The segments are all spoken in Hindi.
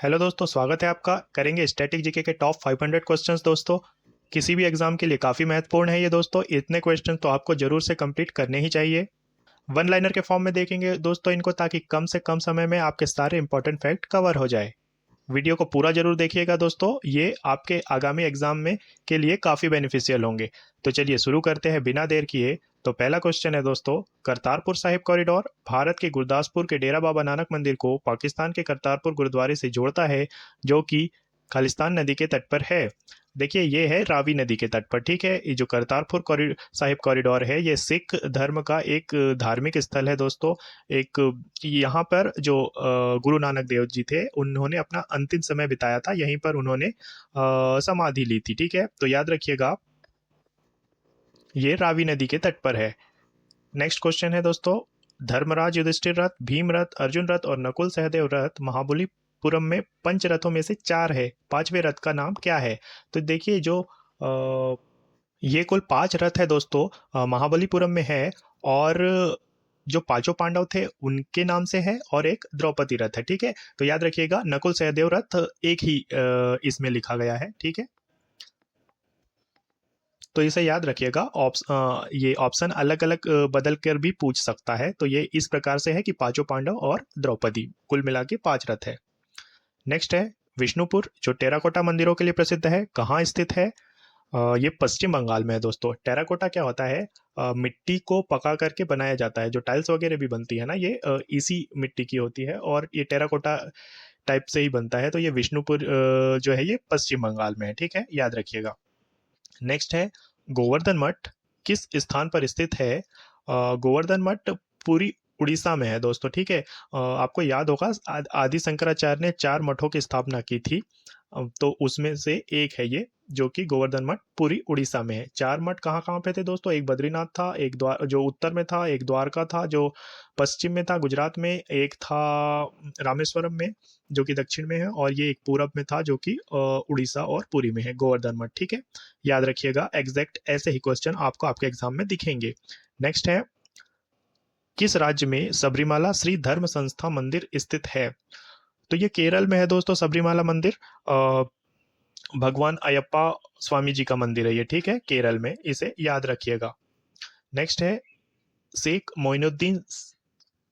हेलो दोस्तों, स्वागत है आपका। करेंगे स्टैटिक जीके के टॉप 500 क्वेश्चंस दोस्तों। किसी भी एग्जाम के लिए काफ़ी महत्वपूर्ण है ये दोस्तों। इतने क्वेश्चन तो आपको जरूर से कंप्लीट करने ही चाहिए। वन लाइनर के फॉर्म में देखेंगे दोस्तों इनको, ताकि कम से कम समय में आपके सारे इंपॉर्टेंट फैक्ट कवर हो जाए। वीडियो को पूरा जरूर देखिएगा दोस्तों, ये आपके आगामी एग्जाम में के लिए काफ़ी बेनिफिशियल होंगे। तो चलिए शुरू करते हैं बिना देर किए। तो पहला क्वेश्चन है दोस्तों, करतारपुर साहिब कॉरिडोर भारत के गुरदासपुर के डेरा बाबा नानक मंदिर को पाकिस्तान के करतारपुर गुरुद्वारे से जोड़ता है, जो कि खालिस्तान नदी के तट पर है। देखिए ये है रावी नदी के तट पर, ठीक है। ये जो करतारपुर साहिब कॉरिडोर है, ये सिख धर्म का एक धार्मिक स्थल है दोस्तों। एक यहाँ पर जो गुरु नानक देव जी थे, उन्होंने अपना अंतिम समय बिताया था यहीं पर। उन्होंने समाधि ली थी, ठीक है। तो याद रखिएगा ये रावी नदी के तट पर है। नेक्स्ट क्वेश्चन है दोस्तों, धर्मराज युधिष्ठिर रथ, भीम रथ, अर्जुन रथ और नकुल सहदेव रथ महाबलीपुरम में पंच रथों में से चार है। पांचवें रथ का नाम क्या है? तो देखिए जो ये कुल पांच रथ है दोस्तों, महाबलीपुरम में है। और जो पांचों पांडव थे उनके नाम से है, और एक द्रौपदी रथ है, ठीक है। तो याद रखिएगा नकुल सहदेव रथ एक ही इसमें लिखा गया है, ठीक है। तो इसे याद रखिएगा। ये ऑप्शन अलग अलग बदल कर भी पूछ सकता है। तो ये इस प्रकार से है कि पांचों पांडव और द्रौपदी, कुल मिला के पांच रथ है। नेक्स्ट है विष्णुपुर, जो टेराकोटा मंदिरों के लिए प्रसिद्ध है, कहाँ स्थित है? ये पश्चिम बंगाल में है दोस्तों। टेराकोटा क्या होता है? मिट्टी को पका करके बनाया जाता है। जो टाइल्स वगैरह भी बनती है ना, ये इसी मिट्टी की होती है, और ये टेराकोटा टाइप से ही बनता है। तो ये विष्णुपुर जो है ये पश्चिम बंगाल में है, ठीक है, याद रखिएगा। नेक्स्ट है गोवर्धन मठ, किस स्थान पर स्थित है? गोवर्धन मठ पूरी उड़ीसा में है दोस्तों, ठीक है। आपको याद होगा आदि शंकराचार्य ने चार मठों की स्थापना की थी। तो उसमें से एक है ये, जो कि गोवर्धन मठ पूरी उड़ीसा में है। चार मठ कहाँ कहाँ पे थे दोस्तों? एक बद्रीनाथ था, एक द्वार जो उत्तर में था, एक द्वारका था जो पश्चिम में था गुजरात में, एक था रामेश्वरम में जो कि दक्षिण में है, और ये एक पूरब में था जो कि उड़ीसा और पुरी में है, गोवर्धन मठ, ठीक है। याद रखिएगा, एग्जैक्ट ऐसे ही क्वेश्चन आपको आपके एग्जाम में दिखेंगे। नेक्स्ट है, किस राज्य में सबरीमाला श्री धर्म संस्था मंदिर स्थित है? तो ये केरल में है दोस्तों, सबरीमाला मंदिर। भगवान अयप्पा स्वामी जी का मंदिर है ये, ठीक है, केरल में। इसे याद रखिएगा। नेक्स्ट है, शेख मोइनुद्दीन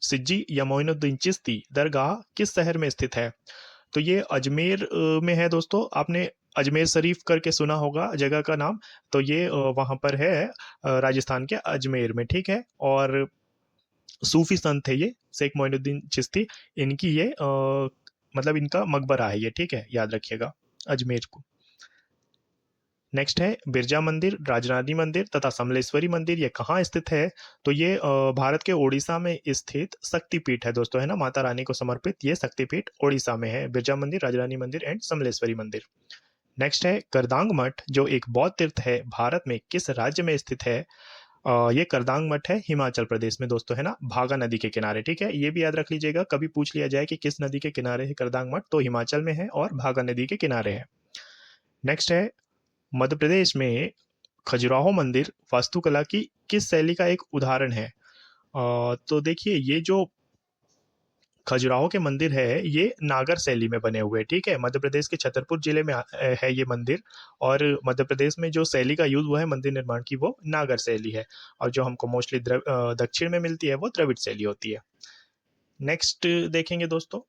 सिज्जी या मोइनुद्दीन चिश्ती दरगाह किस शहर में स्थित है? तो ये अजमेर में है दोस्तों। आपने अजमेर शरीफ करके सुना होगा जगह का नाम। तो ये वहाँ पर है, राजस्थान के अजमेर में, ठीक है। और सूफी संत है ये शेख मोइनुद्दीन चिश्ती। इनकी ये मतलब इनका मकबरा है ये, ठीक है, याद रखिएगा अजमेर को। नेक्स्ट है बिरजा मंदिर, राजरानी मंदिर तथा समलेश्वरी मंदिर, ये कहाँ स्थित है? तो ये भारत के ओडिशा में स्थित शक्तिपीठ है दोस्तों, है ना, माता रानी को समर्पित ये शक्तिपीठ ओडिशा में है। बिरजा मंदिर, राजरानी मंदिर एंड समलेश्वरी मंदिर। नेक्स्ट है करदांग मठ, जो एक बौद्ध तीर्थ है, भारत में किस राज्य में स्थित है? ये करदांग मठ है हिमाचल प्रदेश में दोस्तों, है ना, भागा नदी के किनारे, ठीक है। ये भी याद रख लीजिएगा, कभी पूछ लिया जाए कि किस नदी के किनारे है करदांग मठ, तो हिमाचल में है और भागा नदी के किनारे है। नेक्स्ट है मध्य प्रदेश में खजुराहो मंदिर वास्तुकला की किस शैली का एक उदाहरण है? तो देखिए ये जो खजुराहो के मंदिर है, ये नागर शैली में बने हुए हैं, ठीक है। मध्य प्रदेश के छतरपुर जिले में है ये मंदिर। और मध्य प्रदेश में जो शैली का यूज हुआ है मंदिर निर्माण की, वो नागर शैली है। और जो हमको मोस्टली दक्षिण में मिलती है वो द्रविड़ शैली होती है। नेक्स्ट देखेंगे दोस्तों।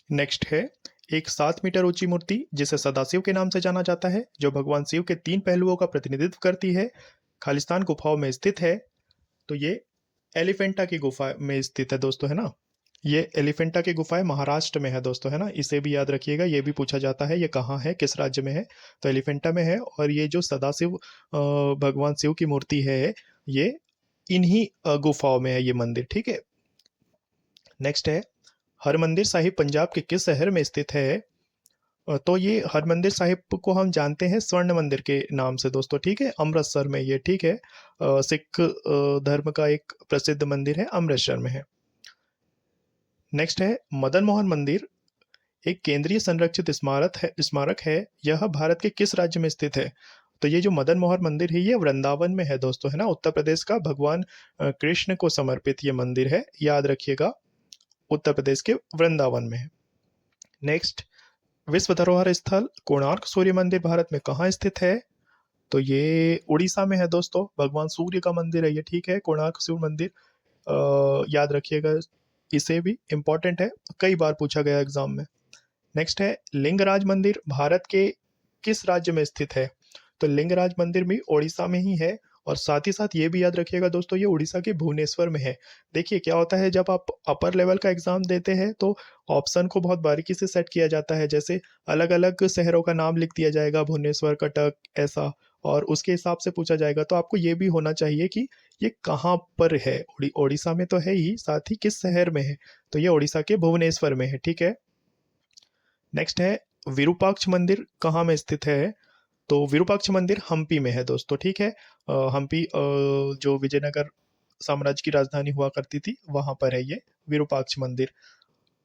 नेक्स्ट है एक 7 मीटर ऊंची मूर्ति जिसे सदाशिव के नाम से जाना जाता है, जो भगवान शिव के तीन पहलुओं का प्रतिनिधित्व करती है, खालिस्तान गुफाओं में स्थित है। तो ये एलिफेंटा की गुफा में स्थित है दोस्तों, है ना। ये एलिफेंटा की गुफाएं महाराष्ट्र में है दोस्तों, है ना। इसे भी याद रखिएगा, ये भी पूछा जाता है ये कहाँ है, किस राज्य में है। तो एलिफेंटा में है। और ये जो सदाशिव भगवान शिव की मूर्ति है, ये इन्हीं गुफाओं में है ये मंदिर, ठीक है। नेक्स्ट है हरमंदिर साहिब पंजाब के किस शहर में स्थित है? तो ये हरमंदिर साहिब को हम जानते हैं स्वर्ण मंदिर के नाम से दोस्तों, ठीक है, अमृतसर में ये, ठीक है। सिख धर्म का एक प्रसिद्ध मंदिर है, अमृतसर में है। नेक्स्ट है मदन मोहन मंदिर, एक केंद्रीय संरक्षित स्मारक है, यह भारत के किस राज्य में स्थित है? तो ये जो मदन मोहन मंदिर है, ये वृंदावन में है दोस्तों, है ना, उत्तर प्रदेश का। भगवान कृष्ण को समर्पित ये मंदिर है, याद रखिएगा, उत्तर प्रदेश के वृंदावन में है। नेक्स्ट, विश्व धरोहर स्थल कोणार्क सूर्य मंदिर भारत में कहाँ स्थित है? तो ये उड़ीसा में है दोस्तों, भगवान सूर्य का मंदिर है ये, ठीक है, कोणार्क सूर्य मंदिर। याद रखिएगा, इसे भी इम्पोर्टेंट है, कई बार पूछा गया एग्जाम में। नेक्स्ट है, लिंगराज मंदिर भारत के किस राज्य में स्थित है? तो लिंगराज मंदिर भी उड़ीसा में ही है, और साथ ही साथ ये भी याद रखिएगा दोस्तों, ये उड़ीसा के भुवनेश्वर में है। देखिए क्या होता है, जब आप अपर लेवल का एग्जाम देते हैं तो ऑप्शन को बहुत बारीकी से सेट किया जाता है, जैसे अलग अलग शहरों का नाम लिख दिया जाएगा, भुवनेश्वर, कटक, ऐसा, और उसके हिसाब से पूछा जाएगा। तो आपको ये भी होना चाहिए कि ये कहाँ पर है, उड़ीसा में तो है ही, साथ ही किस शहर में है, तो ये उड़ीसा के भुवनेश्वर में है, ठीक है। नेक्स्ट है, विरूपाक्ष मंदिर कहाँ में स्थित है? तो विरूपाक्ष मंदिर हम्पी में है दोस्तों, ठीक है। हम्पी जो विजयनगर साम्राज्य की राजधानी हुआ करती थी, वहां पर है ये विरूपाक्ष मंदिर।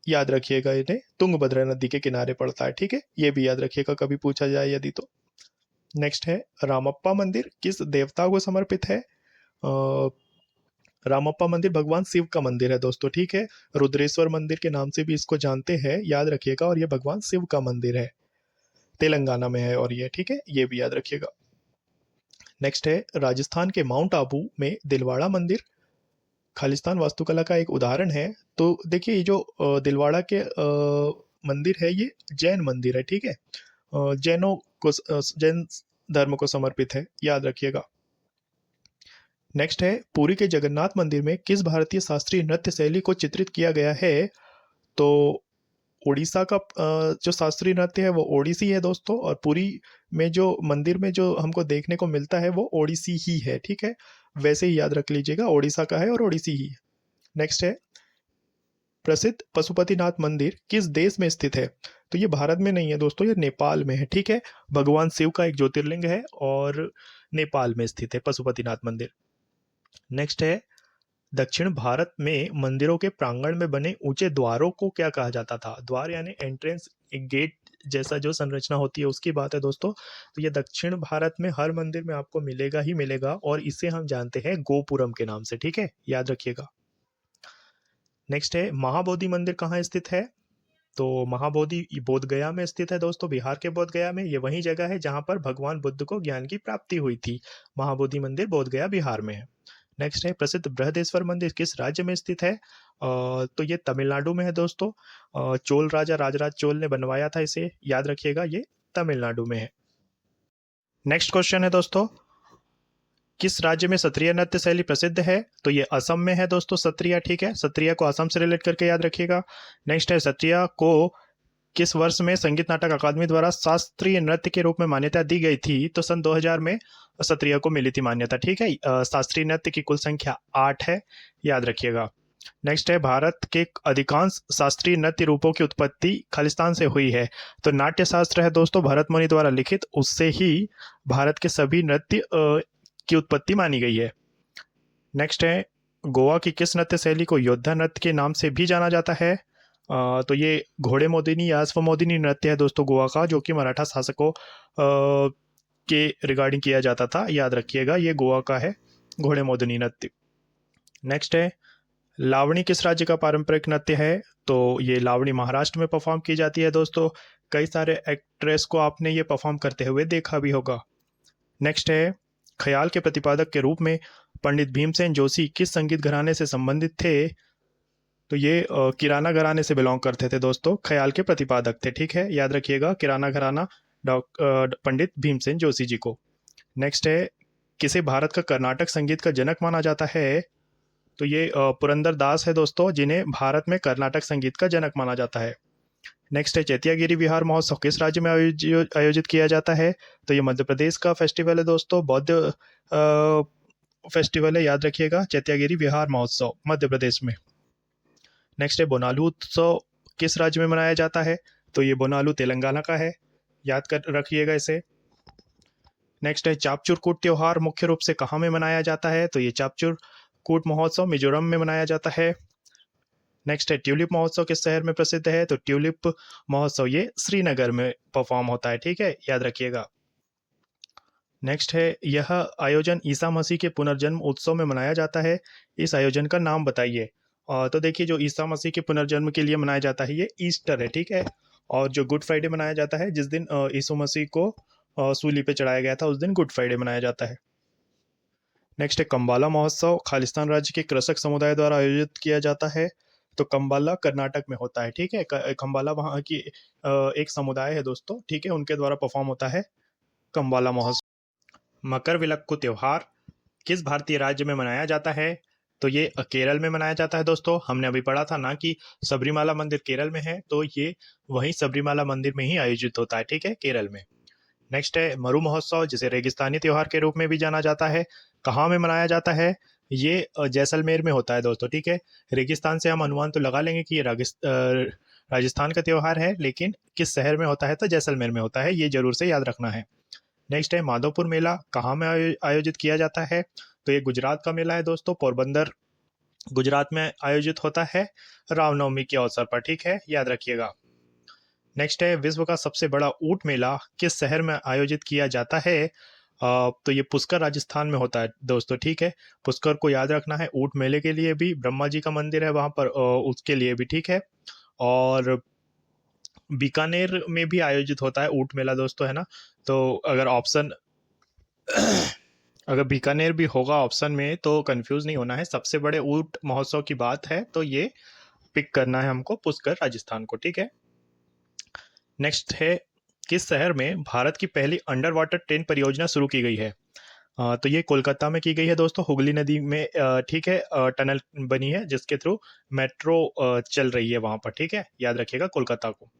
याद रखिएगा, इन्हें तुंगभद्रा नदी के किनारे पड़ता है, ठीक है, ये भी याद रखिएगा कभी पूछा जाए यदि तो। नेक्स्ट है, रामप्पा मंदिर किस देवता को समर्पित है? रामप्पा मंदिर भगवान शिव का मंदिर है दोस्तों, ठीक है, रुद्रेश्वर मंदिर के नाम से भी इसको जानते हैं, याद रखिएगा, और ये भगवान शिव का मंदिर है, तेलंगाना में है, और ये, ठीक है, ये भी याद रखिएगा। नेक्स्ट है, राजस्थान के माउंट आबू में दिलवाड़ा मंदिर खालिस्तान वास्तुकला का एक उदाहरण है। तो देखिए, ये जो दिलवाड़ा के मंदिर है, ये जैन मंदिर है, ठीक है, जैनों को, जैन धर्म को समर्पित है, याद रखिएगा। नेक्स्ट है, पुरी के जगन्नाथ मंदिर में किस भारतीय शास्त्रीय नृत्य शैली को चित्रित किया गया है? तो उड़ीसा का जो शास्त्रीय नृत्य है वो ओडिसी है दोस्तों, और पुरी में जो मंदिर में जो हमको देखने को मिलता है वो ओडिसी ही है, ठीक है, वैसे ही याद रख लीजिएगा, ओडिशा का है और ओडिसी ही है। नेक्स्ट है, प्रसिद्ध पशुपतिनाथ मंदिर किस देश में स्थित है? तो ये भारत में नहीं है दोस्तों, ये नेपाल में है, ठीक है, भगवान शिव का एक ज्योतिर्लिंग है और नेपाल में स्थित है पशुपतिनाथ मंदिर। नेक्स्ट है, दक्षिण भारत में मंदिरों के प्रांगण में बने ऊंचे द्वारों को क्या कहा जाता था? द्वार यानी एंट्रेंस, एक गेट जैसा जो संरचना होती है उसकी बात है दोस्तों। तो ये दक्षिण भारत में हर मंदिर में आपको मिलेगा ही मिलेगा, और इसे हम जानते हैं गोपुरम के नाम से, ठीक है, याद रखिएगा। नेक्स्ट है, महाबोधि मंदिर कहाँ स्थित है? तो महाबोधि बोध गया में स्थित है दोस्तों, बिहार के बोध गया में। ये वही जगह है जहाँ पर भगवान बुद्ध को ज्ञान की प्राप्ति हुई थी। महाबोधि मंदिर बोध गया बिहार में है। नेक्स्ट है, प्रसिद्ध बृहदेश्वर मंदिर किस राज्य में स्थित है? तो ये तमिलनाडु में है दोस्तों। चोल राजा राजराज चोल ने बनवाया था इसे, याद रखिएगा, ये तमिलनाडु में है। नेक्स्ट क्वेश्चन है दोस्तों, किस राज्य में सत्रिय नृत्य शैली प्रसिद्ध है? तो ये असम में है दोस्तों, सत्रिया, ठीक है, सत्रिया को असम से रिलेट करके याद रखिएगा। नेक्स्ट है, सत्रिया को किस वर्ष में संगीत नाटक अकादमी द्वारा शास्त्रीय नृत्य के रूप में मान्यता दी गई थी? तो सन 2000 में सत्रिया को मिली थी मान्यता, ठीक है। शास्त्रीय नृत्य की कुल संख्या 8 है, याद रखिएगा। नेक्स्ट है, भारत के अधिकांश शास्त्रीय नृत्य रूपों की उत्पत्ति खालिस्तान से हुई है। तो नाट्य शास्त्र है दोस्तों भरत मुनि द्वारा लिखित, उससे ही भारत के सभी नृत्य की उत्पत्ति मानी गई है। नेक्स्ट है, गोवा की किस नृत्य शैली को योद्धा नृत्य के नाम से भी जाना जाता है? तो ये घोड़े मोदिनी या अश्वमोदिनी नृत्य है दोस्तों गोवा का, जो कि मराठा शासकों के रिगार्डिंग किया जाता था, याद रखिएगा, ये गोवा का है घोड़े मोदिनी नृत्य। नेक्स्ट है, लावणी किस राज्य का पारंपरिक नृत्य है? तो ये लावणी महाराष्ट्र में परफॉर्म की जाती है दोस्तों, कई सारे एक्ट्रेस को आपने ये परफॉर्म करते हुए देखा भी होगा। नेक्स्ट है, ख्याल के प्रतिपादक के रूप में पंडित भीमसेन जोशी किस संगीत घराने से संबंधित थे? तो ये किराना घराने से बिलोंग करते थे दोस्तों, ख्याल के प्रतिपादक थे, ठीक है, याद रखिएगा, किराना घराना पंडित भीमसेन जोशी जी को। नेक्स्ट है, किसे भारत का कर्नाटक संगीत का जनक माना जाता है? तो ये पुरंदर दास है दोस्तों, जिन्हें भारत में कर्नाटक संगीत का जनक माना जाता है। नेक्स्ट है, चैत्यागिरी विहार महोत्सव किस राज्य में आयोजित किया जाता है? तो ये मध्य प्रदेश का फेस्टिवल है दोस्तों, बौद्ध फेस्टिवल है, याद रखिएगा, चैत्यागिरी विहार महोत्सव मध्य प्रदेश में। नेक्स्ट है, बोनालू उत्सव किस राज्य में मनाया जाता है? तो ये बोनालू तेलंगाना का है, याद कर रखिएगा इसे। नेक्स्ट है, चापचूर कूट त्योहार मुख्य रूप से कहाँ में मनाया जाता है? तो ये चापचूर कूट महोत्सव मिजोरम में मनाया जाता है। नेक्स्ट है, ट्यूलिप महोत्सव किस शहर में प्रसिद्ध है? तो ट्यूलिप महोत्सव ये श्रीनगर में परफॉर्म होता है, ठीक है, याद रखिएगा। नेक्स्ट है, यह आयोजन ईसा मसीह के पुनर्जन्म उत्सव में मनाया जाता है, इस आयोजन का नाम बताइए। तो देखिए, जो ईसा मसीह के पुनर्जन्म के लिए मनाया जाता है ये ईस्टर है, ठीक है, और जो गुड फ्राइडे मनाया जाता है, जिस दिन यीशु मसीह को सूली पे चढ़ाया गया था, उस दिन गुड फ्राइडे मनाया जाता है। नेक्स्ट है कम्बाला महोत्सव, खालिस्तान राज्य के कृषक समुदाय द्वारा आयोजित किया जाता है। तो कम्बाला कर्नाटक में होता है, ठीक है। कम्बाला वहाँ की एक समुदाय है दोस्तों, ठीक है, उनके द्वारा परफॉर्म होता है कम्बाला महोत्सव। मकर विलक्कु त्योहार किस भारतीय राज्य में मनाया जाता है? तो ये केरल में मनाया जाता है दोस्तों। हमने अभी पढ़ा था ना कि सबरीमाला मंदिर केरल में है, तो ये वहीं सबरीमाला मंदिर में ही आयोजित होता है, ठीक है, केरल में। नेक्स्ट है मरु महोत्सव, जिसे रेगिस्तानी त्योहार के रूप में भी जाना जाता है। कहाँ में मनाया जाता है? ये जैसलमेर में होता है दोस्तों, ठीक है। रेगिस्तान से हम अनुमान तो लगा लेंगे कि ये राजस्थान का त्योहार है, लेकिन किस शहर में होता है? तो जैसलमेर में होता है, ये जरूर से याद रखना है। नेक्स्ट है माधवपुर मेला, कहाँ में आयोजित किया जाता है? तो ये गुजरात का मेला है दोस्तों, पोरबंदर गुजरात में आयोजित होता है रामनवमी के अवसर पर, ठीक है, याद रखिएगा। नेक्स्ट है विश्व का सबसे बड़ा ऊंट मेला किस शहर में आयोजित किया जाता है? तो ये पुष्कर राजस्थान में होता है दोस्तों, ठीक है। पुष्कर को याद रखना है, ऊंट मेले के लिए भी, ब्रह्मा जी का मंदिर है वहां पर, उसके लिए भी, ठीक है। और बीकानेर में भी आयोजित होता है ऊंट मेला दोस्तों, है ना। तो अगर ऑप्शन अगर बीकानेर भी होगा ऑप्शन में तो कंफ्यूज नहीं होना है, सबसे बड़े ऊंट महोत्सव की बात है तो ये पिक करना है हमको, पुष्कर राजस्थान को, ठीक है। नेक्स्ट है किस शहर में भारत की पहली अंडर वाटर ट्रेन परियोजना शुरू की गई है? तो ये कोलकाता में की गई है दोस्तों, हुगली नदी में, ठीक है, टनल बनी है जिसके थ्रू मेट्रो चल रही है वहां पर, ठीक है, याद रखिएगा कोलकाता को।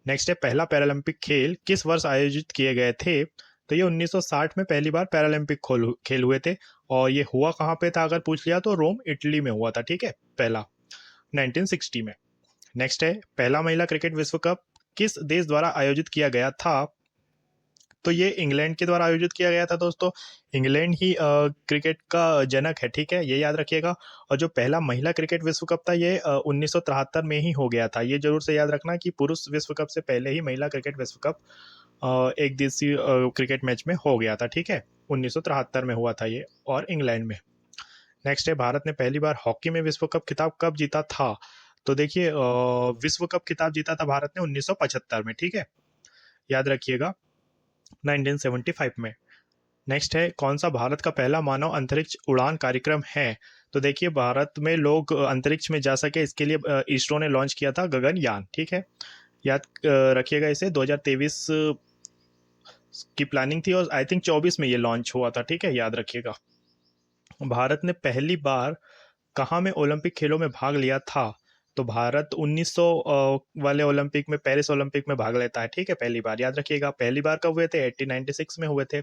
नेक्स्ट है पहला पैरालंपिक खेल किस वर्ष आयोजित किए गए थे? तो ये 1960 में पहली बार पैरालंपिक खेल हुए थे। और ये हुआ कहाँ पे था अगर पूछ लिया तो रोम इटली में हुआ था, ठीक है, पहला 1960 में। नेक्स्ट है पहला महिला क्रिकेट विश्व कप किस देश द्वारा आयोजित किया गया था? तो ये इंग्लैंड के द्वारा आयोजित किया गया था दोस्तों। इंग्लैंड ही क्रिकेट का जनक है, ठीक है, ये याद रखिएगा। और जो पहला महिला क्रिकेट विश्व कप था ये 1973 में ही हो गया था, ये जरूर से याद रखना कि पुरुष विश्व कप से पहले ही महिला क्रिकेट विश्व कप एक दिवसीय क्रिकेट मैच में हो गया था, ठीक है, 1973 में हुआ था ये, और इंग्लैंड में। नेक्स्ट है भारत ने पहली बार हॉकी में विश्व कप खिताब कब जीता था? तो देखिए विश्व कप खिताब जीता था भारत ने 1975 में, ठीक है, याद रखिएगा, 1975 में। नेक्स्ट है कौन सा भारत का पहला मानव अंतरिक्ष उड़ान कार्यक्रम है? तो देखिए भारत में लोग अंतरिक्ष में जा सके इसके लिए इसरो ने लॉन्च किया था गगनयान, ठीक है, याद रखिएगा इसे। 2023 की प्लानिंग थी और आई थिंक 24 में ये लॉन्च हुआ था, ठीक है, याद रखिएगा। भारत ने पहली बार कहाँ में ओलंपिक खेलों में भाग लिया था? तो भारत 1900 वाले ओलंपिक में, पेरिस ओलंपिक में भाग लेता है, ठीक है, पहली बार, याद रखिएगा। पहली बार कब हुए थे? 1896 में हुए थे।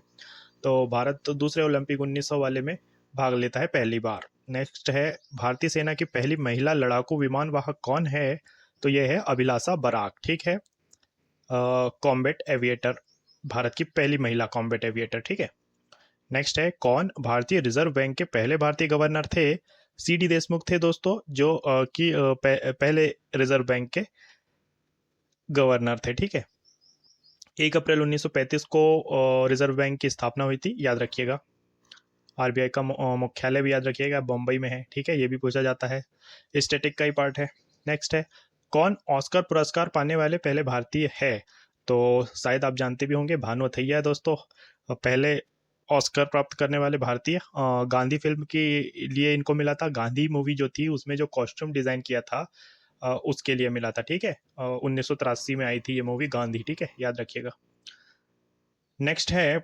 तो भारत तो दूसरे ओलंपिक 1900 वाले में भाग लेता है पहली बार। नेक्स्ट है भारतीय सेना की पहली महिला लड़ाकू विमान वाहक कौन है? तो यह है अभिलाषा बराक, ठीक है, कॉम्बैट एविएटर, भारत की पहली महिला कॉम्बैट एविएटर, ठीक है। नेक्स्ट है कौन भारतीय रिजर्व बैंक के पहले भारतीय गवर्नर थे? सीडी देशमुख थे दोस्तों, जो पहले रिजर्व बैंक के गवर्नर थे, ठीक है। 1 अप्रैल 1935 को रिजर्व बैंक की स्थापना हुई थी, याद रखिएगा। आरबीआई का मुख्यालय भी याद रखिएगा बम्बई में है, ठीक है, ये भी पूछा जाता है, स्टैटिक का ही पार्ट है। नेक्स्ट है कौन ऑस्कर पुरस्कार पाने वाले पहले भारतीय है? तो शायद आप जानते भी होंगे, भानु अथैया है दोस्तों, पहले ऑस्कर प्राप्त करने वाले भारतीय। गांधी फिल्म के लिए इनको मिला था, गांधी मूवी जो थी उसमें जो कॉस्ट्यूम डिजाइन किया था उसके लिए मिला था, ठीक है, 1983 में आई थी ये मूवी गांधी, ठीक है, याद रखिएगा। नेक्स्ट है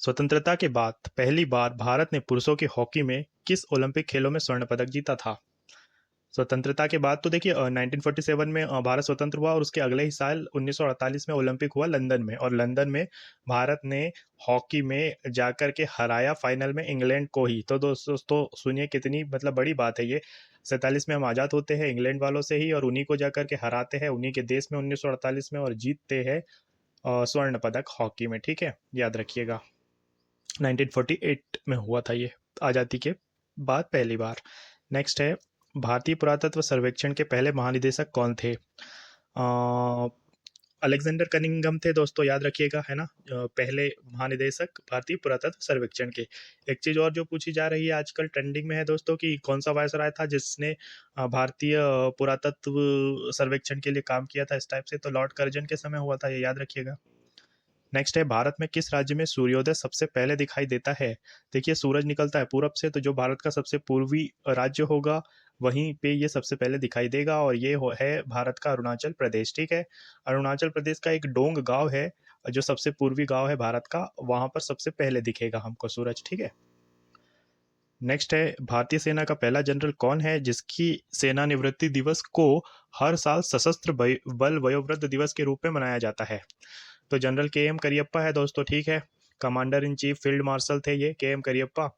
स्वतंत्रता के बाद पहली बार भारत ने पुरुषों की हॉकी में किस ओलंपिक खेलों में स्वर्ण पदक जीता था? स्वतंत्रता के बाद तो देखिए 1947 में भारत स्वतंत्र हुआ और उसके अगले ही साल 1948 में ओलंपिक हुआ लंदन में, और लंदन में भारत ने हॉकी में जाकर के हराया फाइनल में इंग्लैंड को ही। तो दोस्तों सुनिए कितनी मतलब बड़ी बात है ये, 47 में हम आज़ाद होते हैं इंग्लैंड वालों से ही, और उन्हीं को जाकर के हराते हैं उन्हीं के देश में 1948 में, और जीतते हैं स्वर्ण पदक हॉकी में, ठीक है, याद रखिएगा। 1948 में हुआ था ये, आज़ादी के बाद पहली बार। नेक्स्ट है भारतीय पुरातत्व सर्वेक्षण के पहले महानिदेशक कौन थे? अलेक्जेंडर कनिंघम थे दोस्तों, याद रखिएगा, है ना, पहले महानिदेशक भारतीय पुरातत्व सर्वेक्षण के। एक चीज़ और जो पूछी जा रही है आजकल ट्रेंडिंग में है दोस्तों कि कौन सा वायसराय था जिसने भारतीय पुरातत्व सर्वेक्षण के लिए काम किया था इस टाइप से, तो लॉर्ड कर्जन के समय हुआ था, ये याद रखिएगा। नेक्स्ट है, भारत में किस राज्य में सूर्योदय सबसे पहले दिखाई देता है? देखिए, सूरज निकलता है पूरब से, तो जो भारत का सबसे पूर्वी राज्य होगा वहीं पे ये सबसे पहले दिखाई देगा, और ये है भारत का अरुणाचल प्रदेश। ठीक है, अरुणाचल प्रदेश का एक डोंग गांव है जो सबसे पूर्वी गांव है भारत का, वहां पर सबसे पहले दिखेगा हमको सूरज। ठीक है, नेक्स्ट है, भारतीय सेना का पहला जनरल कौन है जिसकी सेनानिवृत्ति दिवस को हर साल सशस्त्र बल वयोवृद्ध दिवस के रूप में मनाया जाता है? तो जनरल के एम करियप्पा है दोस्तों। ठीक है, commander in chief field marshal थे ये के एम करियप्पा।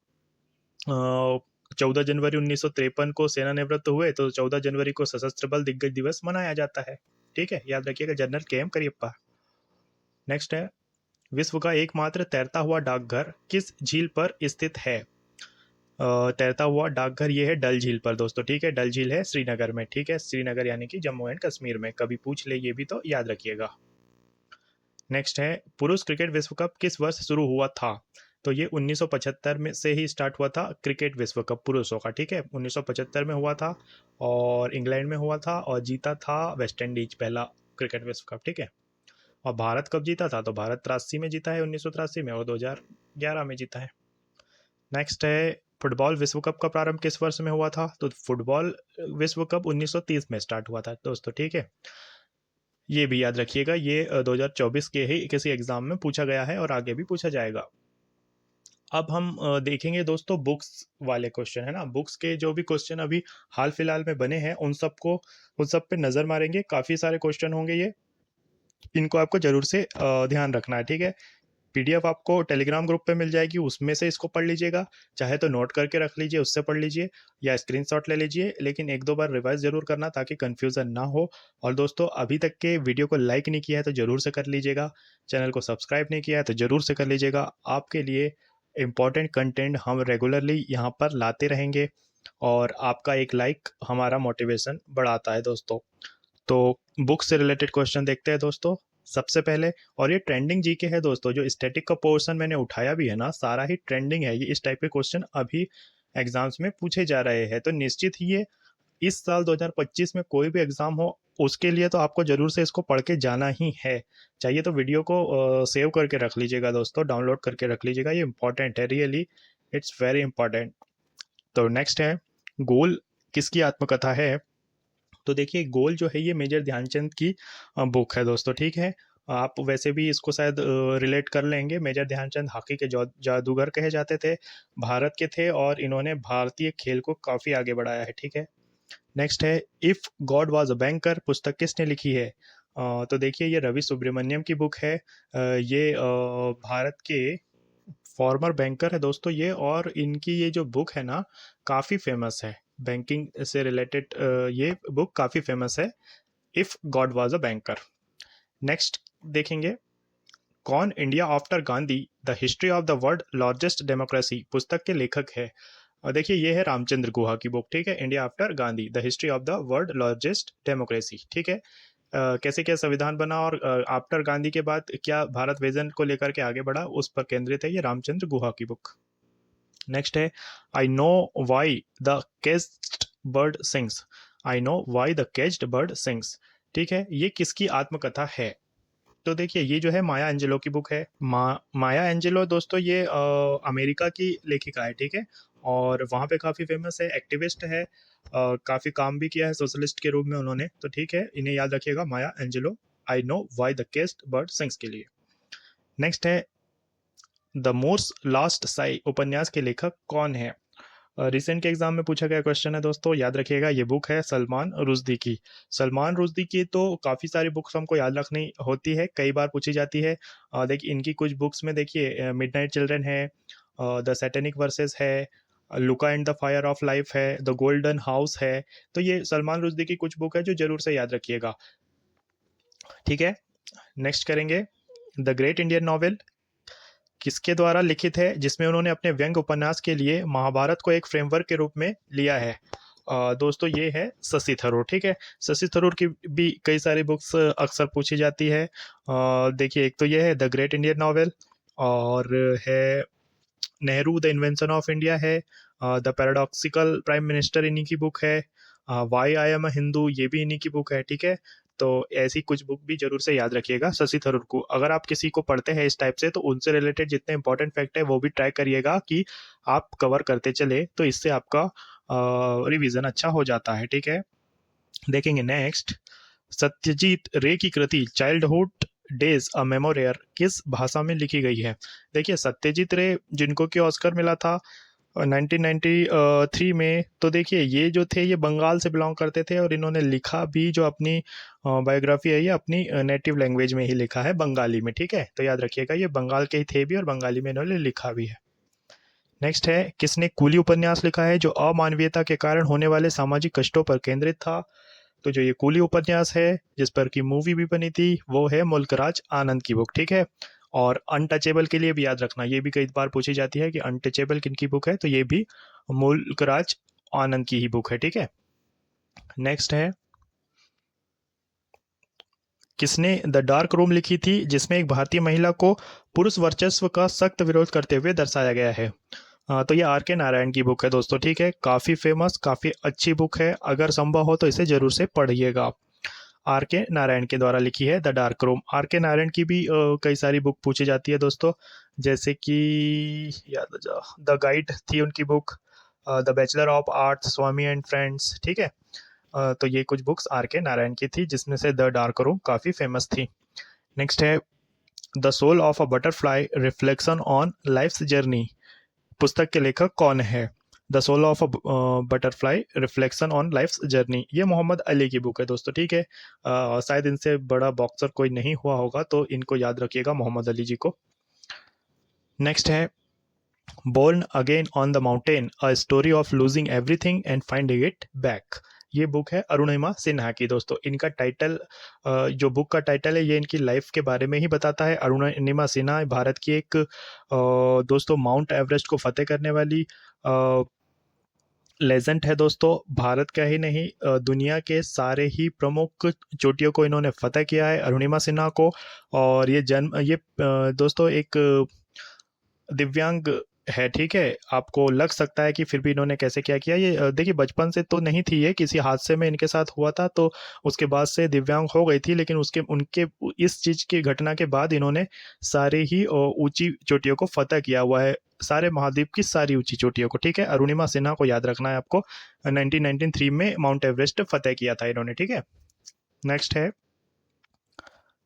14 जनवरी 1953 को सेनानिवृत्त हुए, तो 14 जनवरी को सशस्त्र बल दिग्गज दिवस मनाया जाता है। ठीक है, याद रखिएगा, जनरल के एम करियप्पा। नेक्स्ट है, विश्व का एकमात्र तैरता हुआ डाकघर किस झील पर स्थित है? तैरता हुआ डाकघर ये है डल झील पर दोस्तों। ठीक है, डल झील है श्रीनगर में। ठीक है, श्रीनगर यानी कि जम्मू एंड कश्मीर में, कभी पूछ ले ये भी तो याद रखिएगा। नेक्स्ट है, पुरुष क्रिकेट विश्व कप किस वर्ष शुरू हुआ था? तो ये 1975 में से ही स्टार्ट हुआ था क्रिकेट विश्व कप पुरुषों का। ठीक है, 1975 में हुआ था और इंग्लैंड में हुआ था, और जीता था वेस्ट इंडीज पहला क्रिकेट विश्व कप। ठीक है, और भारत कब जीता था? तो भारत 83 में जीता है, 1983 में, और 2011 में जीता है। नेक्स्ट है, फुटबॉल विश्व कप का प्रारंभ किस वर्ष में हुआ था? तो फुटबॉल विश्व कप 1930 में स्टार्ट हुआ था दोस्तों। ठीक है, ये भी याद रखिएगा, ये 2024 के ही किसी एग्जाम में पूछा गया है और आगे भी पूछा जाएगा। अब हम देखेंगे दोस्तों बुक्स वाले क्वेश्चन, है ना, बुक्स के जो भी क्वेश्चन अभी हाल फिलहाल में बने हैं उन सब पे नजर मारेंगे। काफी सारे क्वेश्चन होंगे ये, इनको आपको जरूर से ध्यान रखना है। ठीक है, पीडीएफ आपको टेलीग्राम ग्रुप पे मिल जाएगी, उसमें से इसको पढ़ लीजिएगा, चाहे तो नोट करके रख लीजिए, उससे पढ़ लीजिए, या स्क्रीनशॉट ले लीजिए, लेकिन एक दो बार रिवाइज जरूर करना ताकि कंफ्यूजन ना हो। और दोस्तों, अभी तक के वीडियो को लाइक नहीं किया है तो जरूर से कर लीजिएगा, चैनल को सब्सक्राइब नहीं किया है तो जरूर से कर लीजिएगा। आपके लिए इम्पॉर्टेंट कंटेंट हम रेगुलरली यहाँ पर लाते रहेंगे, और आपका एक लाइक हमारा मोटिवेशन बढ़ाता है दोस्तों। तो बुक से रिलेटेड क्वेश्चन देखते हैं दोस्तों सबसे पहले, और ये ट्रेंडिंग जीके है दोस्तों। जो स्टैटिक का पोर्शन मैंने उठाया भी है ना, सारा ही ट्रेंडिंग है, ये इस टाइप के क्वेश्चन अभी एग्जाम्स में पूछे जा रहे हैं। तो निश्चित ही ये इस साल 2025 में कोई भी एग्जाम हो उसके लिए तो आपको जरूर से इसको पढ़ के जाना ही है। चाहिए तो वीडियो को सेव करके रख लीजिएगा दोस्तों, डाउनलोड करके रख लीजिएगा, ये इंपॉर्टेंट है, रियली इट्स वेरी इंपॉर्टेंट। तो नेक्स्ट है, गोल किसकी आत्मकथा है? तो देखिए, गोल जो है ये मेजर ध्यानचंद की बुक है दोस्तों। ठीक है, आप वैसे भी इसको शायद रिलेट कर लेंगे, मेजर ध्यानचंद हॉकी के जादूगर कहे जाते थे, भारत के थे, और इन्होंने भारतीय खेल को काफ़ी आगे बढ़ाया है। ठीक है, नेक्स्ट है, if God was a banker पुस्तक किसने लिखी है? तो देखिए, ये रवि सुब्रमण्यम की बुक है। ये भारत के फॉर्मर बैंकर है दोस्तों ये, और इनकी ये जो बुक है ना काफ़ी फेमस है, बैंकिंग से रिलेटेड ये बुक काफ़ी फेमस है, if God was a banker. Next देखेंगे, कौन India after Gandhi the history of the world largest democracy पुस्तक के लेखक है? और देखिए, ये है रामचंद्र गुहा की बुक। ठीक है, India after Gandhi the history of the world largest democracy. ठीक है, कैसे क्या संविधान बना और आफ्टर गांधी के बाद क्या भारत विजन को लेकर के आगे बढ़ा, उस पर केंद्रित है ये रामचंद्र गुहा की बुक। नेक्स्ट है, आई know why the caged bird sings. I know why the caged bird sings. ठीक है, ये किसकी आत्मकथा है? तो देखिए, ये जो है माया एंजेलो की बुक है। माया एंजेलो दोस्तों ये अमेरिका की लेखिका है। ठीक है, और वहाँ पे काफ़ी फेमस है, एक्टिविस्ट है, काफ़ी काम भी किया है सोशलिस्ट के रूप में उन्होंने। तो ठीक है, इन्हें याद रखिएगा, Maya Angelou, I know why the caged bird sings के लिए। नेक्स्ट है, द मोर्स लास्ट साई उपन्यास के लेखक कौन है? रिसेंट के एग्जाम में पूछा गया क्वेश्चन है दोस्तों, याद रखिएगा, ये बुक है सलमान रुश्दी की। सलमान रुश्दी की तो काफ़ी सारी बुक्स हमको याद रखनी होती है, कई बार पूछी जाती है। देखिए, इनकी कुछ बुक्स में देखिए, मिडनाइट चिल्ड्रन है, द सैटेनिक वर्सेस है, Luka and the fire of life है, द गोल्डन हाउस है। तो ये सलमान रुश्दी की कुछ बुक है जो जरूर से याद रखिएगा। ठीक है, नेक्स्ट करेंगे, द ग्रेट इंडियन नॉवेल किसके द्वारा लिखित है जिसमें उन्होंने अपने व्यंग्य उपन्यास के लिए महाभारत को एक फ्रेमवर्क के रूप में लिया है? दोस्तों ये है शशि थरूर, ठीक है। शशि थरूर की भी कई सारी बुक्स अक्सर पूछी जाती है। देखिए, एक तो ये है द ग्रेट इंडियन नॉवेल, और है Nehru the invention of India है, द पैराडॉक्सिकल प्राइम मिनिस्टर इन्हीं की बुक है, why I am a Hindu ये भी इन्हीं की बुक है, ठीक है। तो ऐसी कुछ बुक भी जरूर से याद रखिएगा शशि थरूर को। अगर आप किसी को पढ़ते हैं इस टाइप से तो उनसे रिलेटेड जितने इंपॉर्टेंट फैक्ट है वो भी ट्राई करिएगा कि आप कवर करते चले, तो इससे आपका रिवीजन अच्छा हो जाता है, ठीक है। देखेंगे नेक्स्ट, सत्यजीत रे की कृति चाइल्डहुड डेज अ मेमोरियर किस भाषा में लिखी गई है। देखिए, सत्यजीत रे जिनको कि ऑस्कर मिला था 1993 में, तो देखिए ये जो थे ये बंगाल से बिलोंग करते थे, और इन्होंने लिखा भी जो अपनी बायोग्राफी है ये अपनी नेटिव लैंग्वेज में ही लिखा है, बंगाली में, ठीक है। तो याद रखिएगा ये बंगाल के ही थे भी और बंगाली में इन्होंने लिखा भी है। नेक्स्ट है, किसने कूली उपन्यास लिखा है जो अमानवीयता के कारण होने वाले सामाजिक कष्टों पर केंद्रित था। तो जो ये कूली उपन्यास है जिस पर की मूवी भी बनी थी वो है मुल्कराज आनंद की बुक, ठीक है। और अनटचेबल के लिए भी याद रखना, ये भी कई बार पूछी जाती है कि अनटचेबल किनकी बुक है, तो ये भी मुल्कराज आनंद की ही बुक है, ठीक है। नेक्स्ट है, किसने द डार्क रूम लिखी थी जिसमें एक भारतीय महिला को पुरुष वर्चस्व का सख्त विरोध करते हुए दर्शाया गया है। तो ये आर के नारायण की बुक है दोस्तों, ठीक है। काफ़ी फेमस, काफ़ी अच्छी बुक है, अगर संभव हो तो इसे जरूर से पढ़िएगा। आर के नारायण के द्वारा लिखी है द डार्क रूम। आर के नारायण की भी कई सारी बुक पूछी जाती है दोस्तों, जैसे कि याद द गाइड थी उनकी book, the bachelor of arts, Swami and friends, ठीक है। तो ये कुछ बुक्स आर के नारायण की थी जिसमें से द डार्क रूम काफ़ी फेमस थी। नेक्स्ट है, the soul of a butterfly reflection on life's journey पुस्तक के लेखक कौन है। The soul of a butterfly reflection on life's journey, ये मोहम्मद अली की बुक है दोस्तों, ठीक है। शायद इनसे बड़ा बॉक्सर कोई नहीं हुआ होगा, तो इनको याद रखिएगा, मोहम्मद अली जी को। नेक्स्ट है, born again on the mountain a story of losing everything and finding it back, ये बुक है अरुणिमा सिन्हा की दोस्तों। इनका टाइटल, जो बुक का टाइटल है ये इनकी लाइफ के बारे में ही बताता है। अरुणिमा सिन्हा भारत की एक दोस्तों माउंट एवरेस्ट को फतेह करने वाली लेजेंड है दोस्तों। भारत का ही नहीं, दुनिया के सारे ही प्रमुख चोटियों को इन्होंने फतेह किया है, अरुणिमा सिन्हा को। और ये दोस्तों एक दिव्यांग है, ठीक है। आपको लग सकता है कि फिर भी इन्होंने कैसे क्या किया, ये देखिए बचपन से तो नहीं थी, ये किसी हादसे में इनके साथ हुआ था, तो उसके बाद से दिव्यांग हो गई थी, लेकिन उसके उनके इस चीज की घटना के बाद इन्होंने सारे ही ऊंची चोटियों को फतह किया हुआ है, सारे महाद्वीप की सारी ऊंची चोटियों को, ठीक है। अरुणिमा सिन्हा को याद रखना है आपको, 1993 में माउंट एवरेस्ट फतेह किया था इन्होंने, ठीक है। नेक्स्ट है,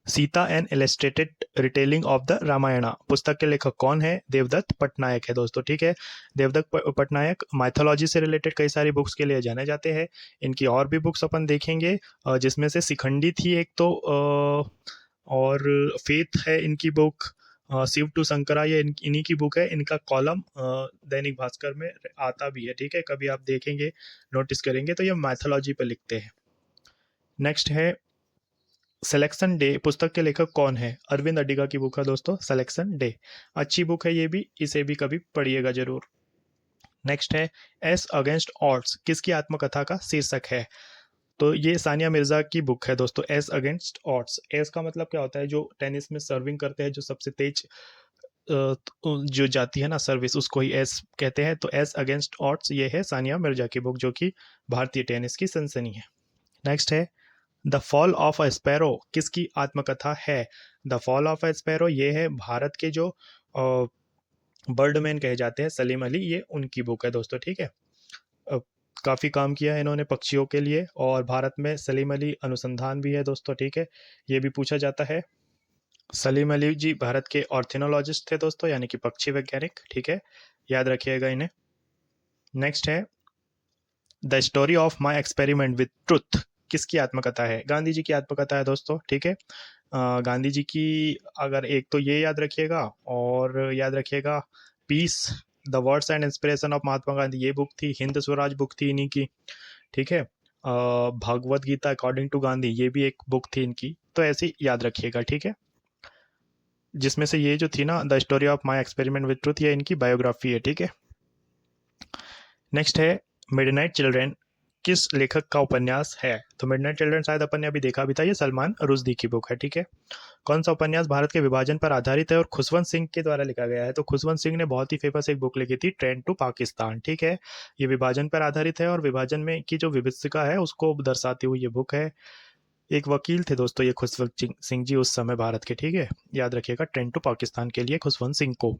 Sita an illustrated retelling of the Ramayana पुस्तक के लेखक कौन है। देवदत्त पटनायक है दोस्तों, ठीक है। देवदत्त पटनायक माइथोलॉजी से रिलेटेड कई सारी बुक्स के लिए जाने जाते हैं। इनकी और भी बुक्स अपन देखेंगे, जिसमें से शिखंडी थी एक तो, और फेथ है इनकी बुक, शिव टू शंकरा ये इन्हीं की बुक है। इनका कॉलम दैनिक भास्कर में आता भी है, ठीक है, कभी आप देखेंगे नोटिस करेंगे तो ये मैथोलॉजी पे लिखते हैं। नेक्स्ट है, सिलेक्शन डे पुस्तक के लेखक कौन है। अरविंद अडिगा की बुक है दोस्तों सिलेक्शन डे, अच्छी बुक है ये भी, इसे भी कभी पढ़िएगा जरूर। नेक्स्ट है, एस अगेंस्ट ऑड्स किसकी आत्मकथा का शीर्षक है। तो ये सानिया मिर्जा की बुक है दोस्तों, एस अगेंस्ट ऑड्स। एस का मतलब क्या होता है, जो टेनिस में सर्विंग करते हैं, जो सबसे तेज जो जाती है ना सर्विस, उसको ही एस कहते हैं। तो एस अगेंस्ट ऑड्स ये है सानिया मिर्जा की बुक, जो कि भारतीय टेनिस की सनसनी है। नेक्स्ट है, the fall of a sparrow किसकी आत्मकथा है। The fall of a sparrow ये है भारत के जो बर्डमैन कहे जाते हैं सलीम अली, ये उनकी बुक है दोस्तों, ठीक है। काफ़ी काम किया है इन्होंने पक्षियों के लिए, और भारत में सलीम अली अनुसंधान भी है दोस्तों, ठीक है, ये भी पूछा जाता है। सलीम अली जी भारत के ऑर्थिनोलॉजिस्ट थे दोस्तों, यानी कि पक्षी वैज्ञानिक, ठीक है, याद रखिएगा इन्हें। नेक्स्ट है, the story of my experiment with truth किसकी आत्मकथा है। गांधी जी की आत्मकथा है दोस्तों, ठीक है। गांधी जी की, अगर एक तो ये याद रखिएगा, और याद रखिएगा peace the words and inspiration of Mahatma Gandhi, ये बुक थी। हिंद स्वराज बुक थी इन्हीं की, ठीक है। भगवत गीता अकॉर्डिंग टू गांधी ये भी एक बुक थी इनकी, तो ऐसे याद रखिएगा, ठीक है। जिसमें से ये जो थी ना the story of my experiment with truth, ये इनकी बायोग्राफी है, ठीक है। नेक्स्ट है, मिडनाइट चिल्ड्रेन किस लेखक का उपन्यास है? तो मिडनाइट चिल्ड्रन शायद अपन ने अभी देखा भी था, ये सलमान रुश्दी की बुक है, ठीक है। कौन सा उपन्यास भारत के विभाजन पर आधारित है और खुशवंत सिंह के द्वारा लिखा गया है? तो खुशवंत सिंह ने बहुत ही फेमस एक बुक लिखी थी, ट्रेन टू पाकिस्तान, ठीक है। ये विभाजन पर आधारित है और विभाजन में की जो विभीषिका है उसको दर्शाती हुई ये बुक है। एक वकील थे दोस्तों ये खुशवंत सिंह जी उस समय भारत के, ठीक है। याद रखिएगा ट्रेन टू पाकिस्तान के लिए खुशवंत सिंह को।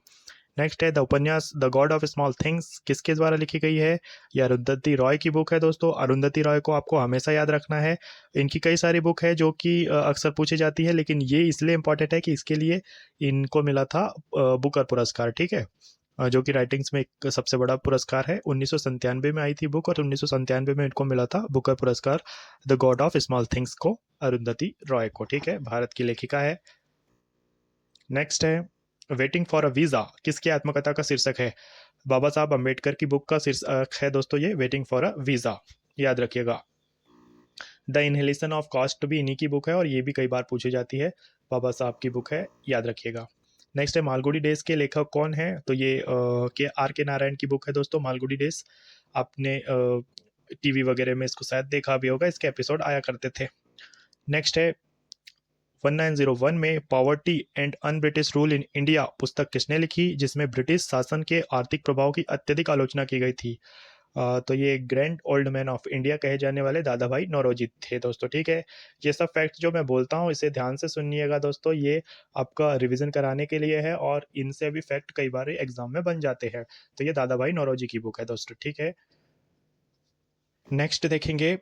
नेक्स्ट है द उपन्यास the god of small things किसके द्वारा लिखी गई है? ये अरुंधति रॉय की बुक है दोस्तों। अरुंधति रॉय को आपको हमेशा याद रखना है। इनकी कई सारी बुक है जो कि अक्सर पूछी जाती है, लेकिन ये इसलिए इंपॉर्टेंट है कि इसके लिए इनको मिला था बुकर पुरस्कार, ठीक है। जो कि राइटिंग्स में एक सबसे बड़ा पुरस्कार है। 1997 में आई थी बुक और 1997 में इनको मिला था बुकर पुरस्कार the god of small things को, अरुंधति रॉय को, ठीक है। भारत की लेखिका है। नेक्स्ट है वेटिंग फॉर अ वीजा किसकी आत्मकथा का शीर्षक है? बाबा साहब अम्बेडकर की बुक का शीर्षक है दोस्तों ये वेटिंग फॉर अ वीजा, याद रखिएगा। द इनहेलेशन ऑफ कास्ट भी इन्हीं की बुक है और ये भी कई बार पूछी जाती है, बाबा साहब की बुक है, याद रखिएगा। नेक्स्ट है मालगुडी डेज के लेखक कौन है? तो ये के नारायण की बुक है दोस्तों, मालगुडी डेज। आपने टीवी वगैरह में इसको शायद देखा भी होगा, इसके एपिसोड आया करते थे। नेक्स्ट है 1901 में poverty and un British rule in India पुस्तक किसने लिखी, जिसमें ब्रिटिश शासन के आर्थिक प्रभाव की अत्यधिक आलोचना की गई थी? तो ये grand old man of India कहे जाने वाले दादा भाई नौरोजी थे दोस्तों, ठीक है। ये सब फैक्ट जो मैं बोलता हूँ इसे ध्यान से सुनिएगा दोस्तों, ये आपका रिवीजन कराने के लिए है और इनसे भी फैक्ट कई बार एग्जाम में बन जाते हैं। तो ये दादा भाई नौरोजी की बुक है दोस्तों, ठीक है। नेक्स्ट देखेंगे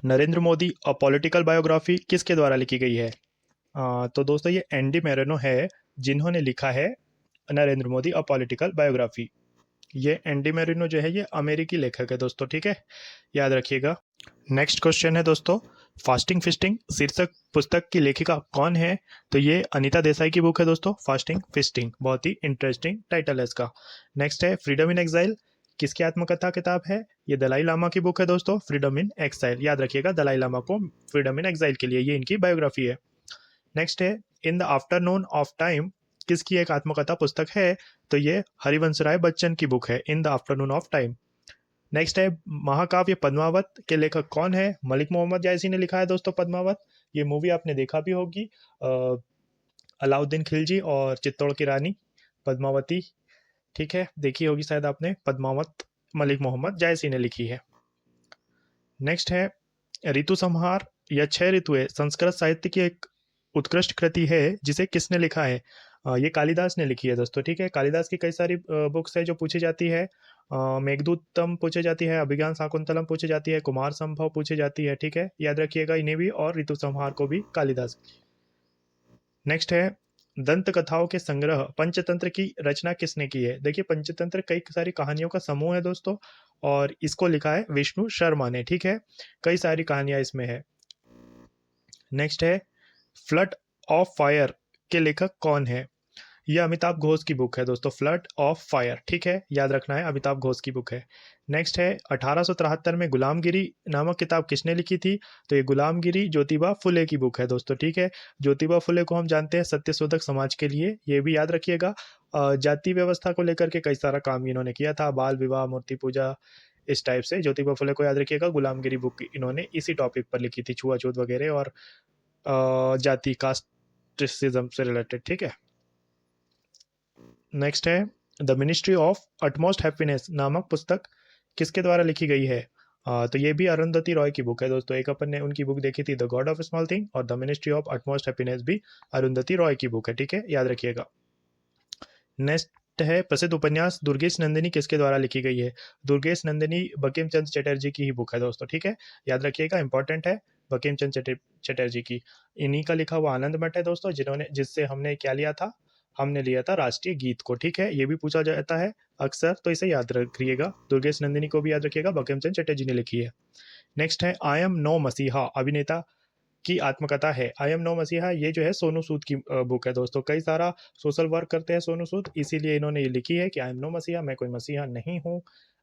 Narendra Modi a political biography किसके द्वारा लिखी गई है? तो दोस्तों ये एंडी मेरेनो है जिन्होंने लिखा है Narendra Modi a political biography. ये एंडी मेरिनो जो है ये अमेरिकी लेखक है दोस्तों, ठीक है, याद रखिएगा। नेक्स्ट क्वेश्चन है दोस्तों फास्टिंग फिस्टिंग शीर्षक पुस्तक की लेखिका कौन है? तो ये अनीता देसाई की बुक है दोस्तों, फास्टिंग फिस्टिंग, बहुत ही इंटरेस्टिंग टाइटल है इसका। नेक्स्ट है फ्रीडम इन एक्साइल किसकी आत्मकथा किताब है? ये दलाई लामा की बुक है दोस्तों, फ्रीडम इन एक्साइल, याद रखिएगा दलाई लामा को फ्रीडम इन एक्साइल के लिए ये इनकी बायोग्राफी है। नेक्स्ट है in the afternoon of time किसकी एक आत्मकथा पुस्तक है? तो ये हरिवंश राय बच्चन की बुक है, in the afternoon of time. Next है महाकाव्य पद्मावत के लेखक कौन है? मलिक मोहम्मद जायसी ने लिखा है दोस्तों पद्मावत। ये मूवी आपने देखा भी होगी, अलाउद्दीन खिलजी और चित्तौड़ की रानी पद्मावती, ठीक है, देखी होगी शायद आपने। पद्मावत मलिक मोहम्मद जायसी ने लिखी है। नेक्स्ट है ऋतु संहार या छह ऋतुएं संस्कृत साहित्य की एक उत्कृष्ट कृति है जिसे किसने लिखा है? ये कालिदास ने लिखी है दोस्तों, ठीक है। कालिदास की कई सारी बुक्स है जो पूछी जाती है, मेघदूतम पूछी जाती है, अभिज्ञान शाकुंतलम पूछी जाती है, कुमार संभव पूछी जाती है, ठीक है, याद रखिएगा इन्हें भी और ऋतु संहार को भी कालिदास। नेक्स्ट है दंत कथाओं के संग्रह पंचतंत्र की रचना किसने की है? देखिए पंचतंत्र कई सारी कहानियों का समूह है दोस्तों और इसको लिखा है विष्णु शर्मा ने, ठीक है, कई सारी कहानियां इसमें है। नेक्स्ट है फ्लड ऑफ फायर के लेखक कौन है? यह अमिताभ घोष की बुक है दोस्तों, फ्लड ऑफ फायर, ठीक है, याद रखना है अमिताभ घोष की बुक है। नेक्स्ट है 1873 में गुलामगिरी नामक किताब किसने लिखी थी? तो ये गुलामगिरी ज्योतिबा फुले की बुक है दोस्तों, ठीक है। ज्योतिबा फुले को हम जानते हैं सत्यशोधक समाज के लिए, ये भी याद रखिएगा। जाति व्यवस्था को लेकर के कई सारा काम इन्होंने किया था, बाल विवाह, मूर्ति पूजा, इस टाइप से ज्योतिबा फुले को याद रखिएगा। गुलामगिरी बुक इन्होंने इसी टॉपिक पर लिखी थी, छुआछूत वगैरह और जाति कास्टिज्म से रिलेटेड, ठीक है। नेक्स्ट है the ministry of utmost happiness नामक पुस्तक किसके द्वारा लिखी गई है? तो ये भी अरुंधति रॉय की बुक है दोस्तों, एक अपन ने उनकी बुक देखी थी the god of small thing, और the ministry of utmost happiness भी अरुंधति रॉय की बुक है, ठीक है, याद रखिएगा। नेक्स्ट है प्रसिद्ध उपन्यास दुर्गेश नंदिनी किसके द्वारा लिखी गई है? दुर्गेश नंदिनी बंकिम चंद्र चटर्जी की ही बुक है दोस्तों, ठीक है, याद रखिएगा, इंपॉर्टेंट है, बंकिम चंद्र चटर्जी की। इन्हीं का लिखा हुआ आनंद मठ है दोस्तों, जिससे हमने क्या लिया था, हमने लिया था राष्ट्रीय गीत को, ठीक है, ये भी पूछा जाता है अक्सर, तो इसे याद रखिएगा। दुर्गेश नंदिनी को भी याद रखिएगा, बंकिम चंद्र चटर्जी ने लिखी है। नेक्स्ट है आई एम नो मसीहा अभिनेता की आत्मकथा है। आई एम नो मसीहा ये जो है सोनू सूद की बुक है दोस्तों, कई सारा सोशल वर्क करते हैं सोनू सूद, इसीलिए इन्होंने ये लिखी है कि आई एम नो मसीहा, मैं कोई मसीहा नहीं हूँ,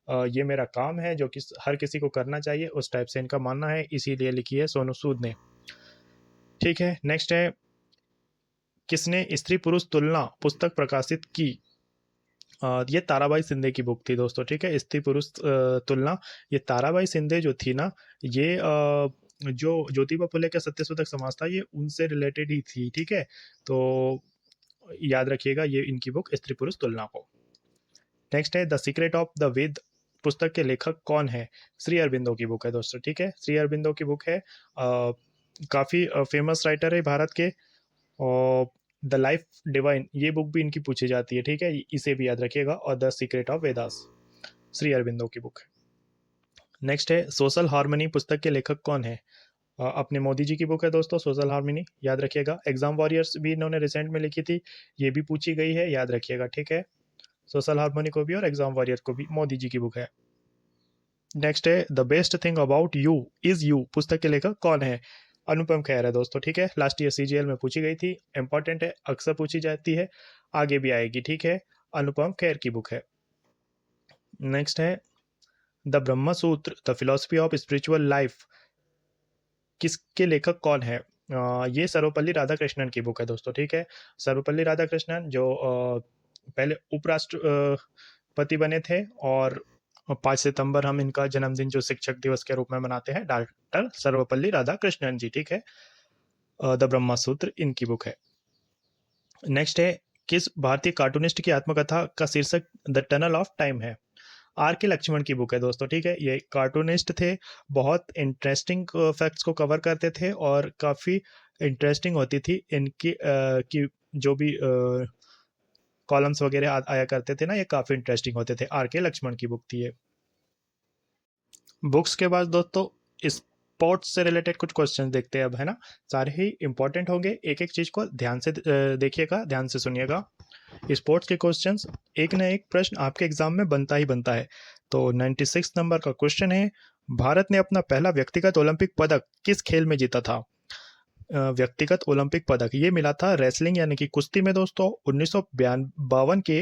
ये मेरा काम है जो कि हर किसी को करना चाहिए, उस टाइप से इनका मानना है, इसीलिए लिखी है सोनू सूद ने, ठीक है। नेक्स्ट है किसने स्त्री पुरुष तुलना पुस्तक प्रकाशित की? ये ताराबाई शिंदे की बुक थी दोस्तों, ठीक है, स्त्री पुरुष तुलना। ये ताराबाई शिंदे जो थी ना, ये जो ज्योतिबा फुले का सत्यशोधक समाज था, ये उनसे रिलेटेड ही थी, ठीक है। तो याद रखिएगा ये इनकी बुक स्त्री पुरुष तुलना को। नेक्स्ट है द सीक्रेट ऑफ द वेद पुस्तक के लेखक कौन है? श्री अरबिंदो की बुक है दोस्तों, ठीक है, श्री अरबिंदो की बुक है। काफ़ी फेमस राइटर है भारत के। और द लाइफ डिवाइन ये बुक भी इनकी पूछी जाती है, ठीक है, इसे भी याद रखिएगा। और the secret of Vedas Shri Aurobindo की बुक है। नेक्स्ट है सोशल हार्मनी पुस्तक के लेखक कौन है? अपने मोदी जी की बुक है दोस्तों, सोशल हार्मनी, याद रखिएगा। एग्जाम वॉरियर्स भी इन्होंने रिसेंट में लिखी थी, ये भी पूछी गई है, याद रखिएगा, ठीक है। सोशल हार्मनी को भी और एग्जाम वॉरियर को भी मोदी जी की बुक है। नेक्स्ट है the best thing about you is you पुस्तक के लेखक कौन है? अनुपम खेर है दोस्तों, ठीक है, लास्ट ईयर सीजीएल में पूछी गई थी, इंपॉर्टेंट है, अक्सर पूछी जाती है, आगे भी आएगी, ठीक है, अनुपम खेर की बुक है। नेक्स्ट है द ब्रह्म सूत्र the philosophy of spiritual life किसके लेखक कौन है? ये सर्वपल्ली राधाकृष्णन की बुक है दोस्तों, ठीक है, सर्वपल्ली राधाकृष्णन जो पहले उपराष्ट्रपति बने थे, और 5 सितंबर हम इनका जन्मदिन जो शिक्षक दिवस के रूप में मनाते हैं, डॉक्टर सर्वपल्ली राधाकृष्णन जी, ठीक है। द ब्रह्मा सूत्र इनकी बुक है। नेक्स्ट है किस भारतीय कार्टूनिस्ट की आत्मकथा का शीर्षक द टनल ऑफ टाइम है? आर के लक्ष्मण की बुक है दोस्तों, ठीक है, ये कार्टूनिस्ट थे, बहुत इंटरेस्टिंग फैक्ट्स को कवर करते थे और काफ़ी इंटरेस्टिंग होती थी इनकी की जो भी कॉलम्स वगैरह आया करते थे ना, ये काफ़ी इंटरेस्टिंग होते थे। आर के लक्ष्मण की बुक थी ये। बुक्स के बाद दोस्तों स्पोर्ट्स से रिलेटेड कुछ क्वेश्चन देखते हैं अब, है ना, सारे ही इंपॉर्टेंट होंगे, एक एक चीज़ को ध्यान से देखिएगा, ध्यान से सुनिएगा। स्पोर्ट्स के क्वेश्चंस एक ना एक प्रश्न आपके एग्जाम में बनता ही बनता है। तो 96 नंबर का क्वेश्चन है, भारत ने अपना पहला व्यक्तिगत ओलंपिक पदक किस खेल में जीता था? व्यक्तिगत ओलंपिक पदक ये मिला था रेसलिंग यानी कि कुश्ती में दोस्तों, 1952 के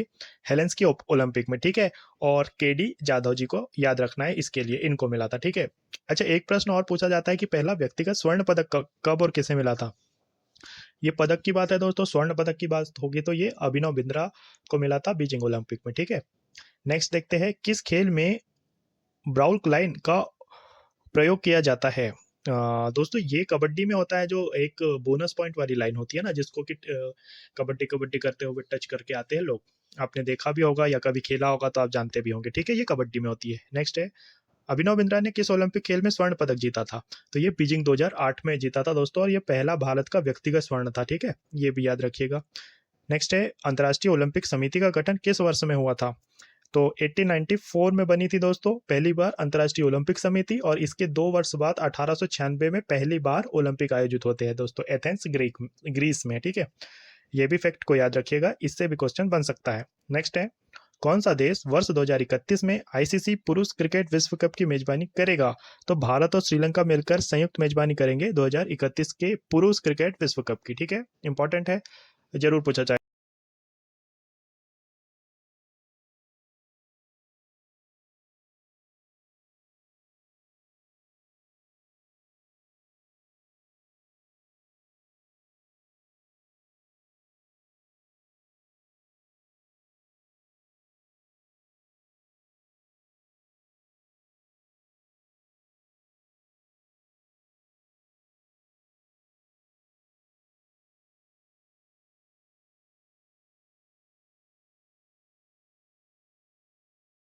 हेलेंस्की ओलंपिक में, ठीक है। और केडी जाधव जी को याद रखना है, इसके लिए इनको मिला था, ठीक है। अच्छा, एक प्रश्न और पूछा जाता है कि पहला व्यक्तिगत स्वर्ण पदक कब और किसे मिला था? ये पदक की बात है दोस्तों, स्वर्ण पदक की बात होगी तो ये अभिनव बिंद्रा को मिला था बीजिंग ओलंपिक में, ठीक है। नेक्स्ट देखते हैं किस खेल में ब्राउल्क लाइन का प्रयोग किया जाता है? दोस्तों ये कबड्डी में होता है, जो एक बोनस पॉइंट वाली लाइन होती है ना, जिसको कि कबड्डी कबड्डी करते हुए टच करके आते हैं लोग, आपने देखा भी होगा या कभी खेला होगा तो आप जानते भी होंगे, ठीक है, ये कबड्डी में होती है। नेक्स्ट है अभिनव बिंद्रा ने किस ओलंपिक खेल में स्वर्ण पदक जीता था? तो ये बीजिंग 2008 में जीता था दोस्तों, और ये पहला भारत का व्यक्तिगत स्वर्ण था, ठीक है, ये भी याद रखिएगा। नेक्स्ट है अंतर्राष्ट्रीय ओलंपिक समिति का गठन किस वर्ष में हुआ था? तो 1894 में बनी थी दोस्तों पहली बार अंतर्राष्ट्रीय ओलंपिक समिति, और इसके 2 वर्ष बाद 1896 में पहली बार ओलंपिक आयोजित होते हैं दोस्तों, एथेंस ग्रीस में, ठीक है। ये भी फैक्ट को याद रखिएगा, इससे भी क्वेश्चन बन सकता है। नेक्स्ट है कौन सा देश वर्ष 2031 में आईसीसी पुरुष क्रिकेट विश्व कप की मेजबानी करेगा? तो भारत और श्रीलंका मिलकर संयुक्त मेजबानी करेंगे 2031 के पुरुष क्रिकेट विश्व कप की, ठीक है, इंपॉर्टेंट है, जरूर पूछा जाए।